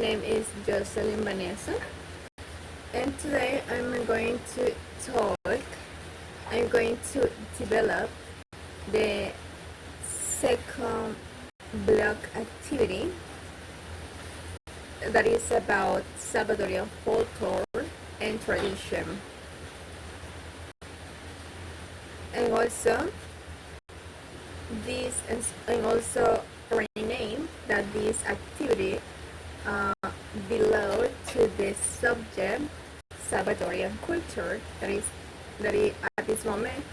name is Jocelyn Vanessa, and today I'm going to develop the second blog activity that is about Salvadorian folklore and tradition. And also rename that this activity belong to the subject Salvadorian culture. That is at this moment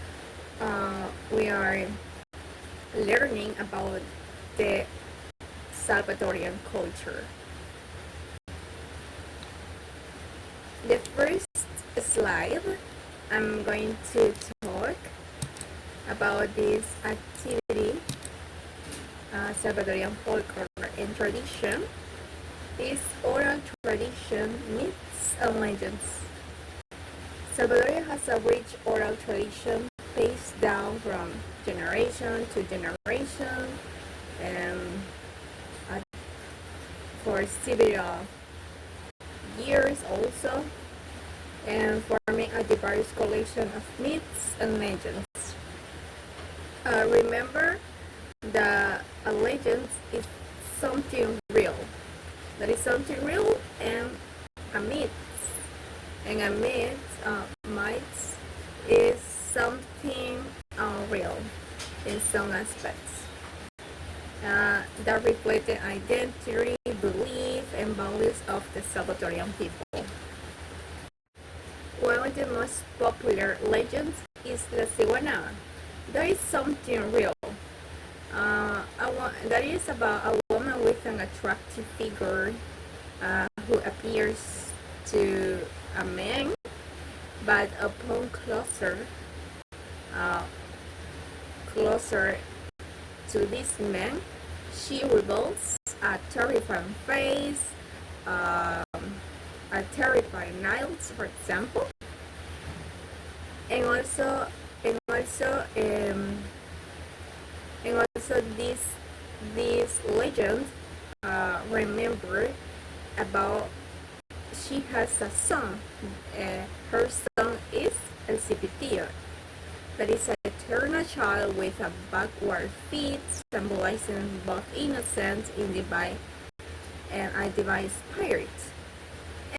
we are learning about the Salvadorian culture. The first slide, I'm going to talk about this activity, Salvadorian folklore and tradition. This oral tradition, myths and legends. Salvador has a rich oral tradition passed down from generation to generation, and for several years also, and forming a diverse collection of myths and legends. Remember that a legend is something real. That is something real, and a myth. And a myth is something unreal in some aspects. That reflect the identity, belief, and values of the Salvadorian people. One of the most popular legends is the Ciguana. That is something real. That is about a woman with an attractive figure who appears to a man, but upon closer to this man, she reveals a terrifying face, a terrifying nails, for example, and also this legend remember about she has a son. Her son is El Cipitillo. That is an eternal child with a backward feet, symbolizing both innocence in divine and a divine spirit.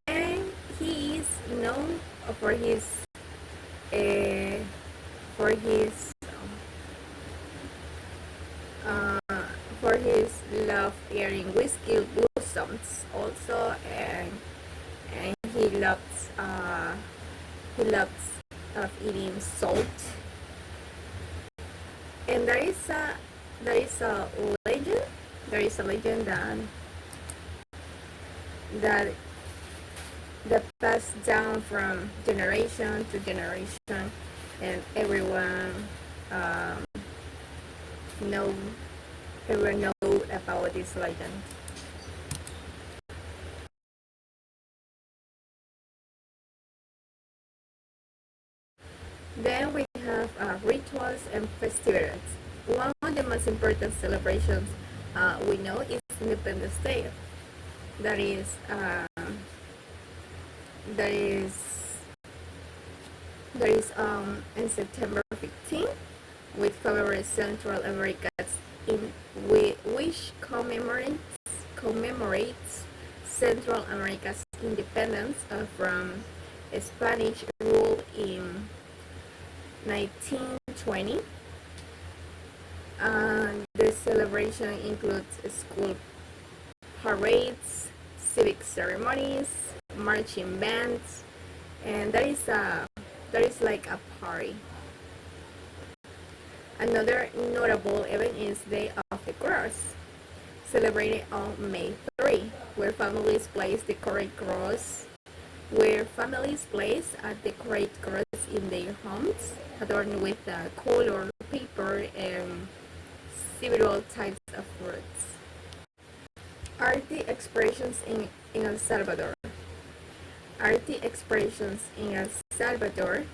And he is known for his love eating whiskey blossoms also, and he loves eating salt. And there is a legend that passed down from generation to generation, and everyone know about this legend. Then we have rituals and festivities. One of the most important celebrations we know is Independence Day. That is in September 15th, which covers Central America, which commemorates Central America's independence from Spanish rule in 1920. The celebration includes school parades, civic ceremonies, marching bands, and that is like a party. Another notable event is Day of the Cross, celebrated on May 3, where families decorate cross in their homes, adorned with colored paper and several types of fruits. Arty expressions in El Salvador. Arty expressions in El Salvador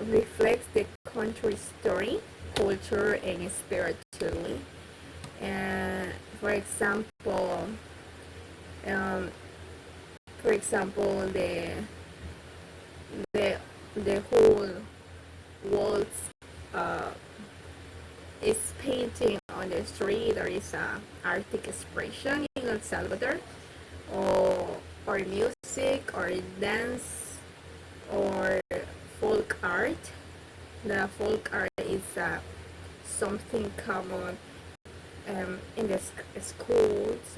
reflects the country's story, culture, and spirituality. For example, Um, for example, the the whole walls uh, is painting on the street. There is a artistic expression in El Salvador, or music, or dance, or folk art. The folk art is something common in the schools.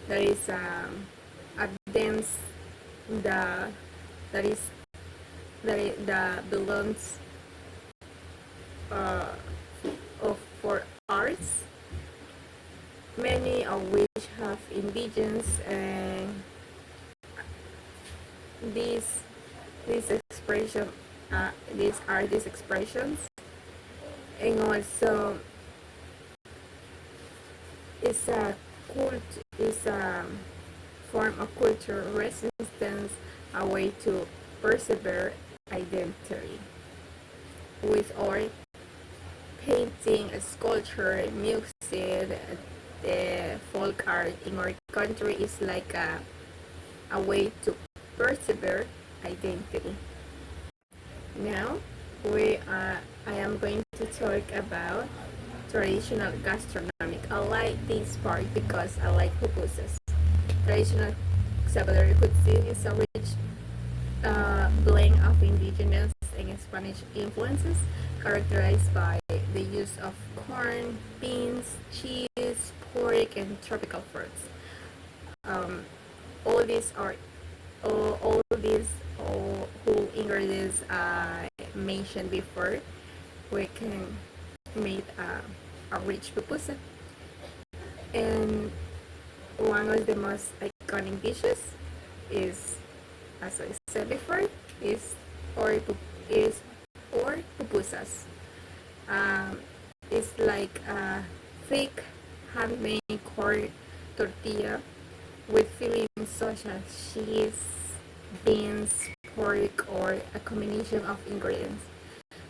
There is a dance that that is that belongs uh, for arts, many of which have indigenous and these these expression these artist expressions, and also it's a it's a form of cultural resistance, a way to preserve identity. With art, painting, sculpture, music, the folk art in our country is like a way to preserve identity. Now, I am going to talk about traditional gastronomic. I like this part because I like pupusas. Traditional Salvadoran cuisine is a rich blend of indigenous and Spanish influences, characterized by the use of corn, beans, cheese, pork, and tropical fruits. Um, all these are all these whole ingredients I mentioned before, we can make a rich pupusa. And one of the most iconic dishes is, as I said before, is or is or pupusas. Um, it's like a thick handmade corn tortilla with fillings such as cheese, beans, pork, or a combination of ingredients.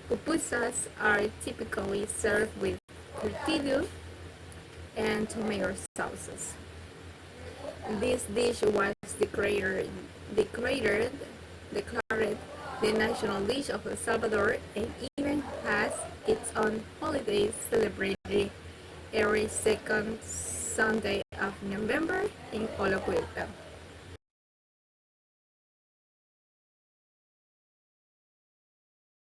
Pupusas are typically served with tortilla and tomato sauces. This dish was declared the national dish of El Salvador, and even has its own holiday celebrated every second Sunday of November in all of Puebla.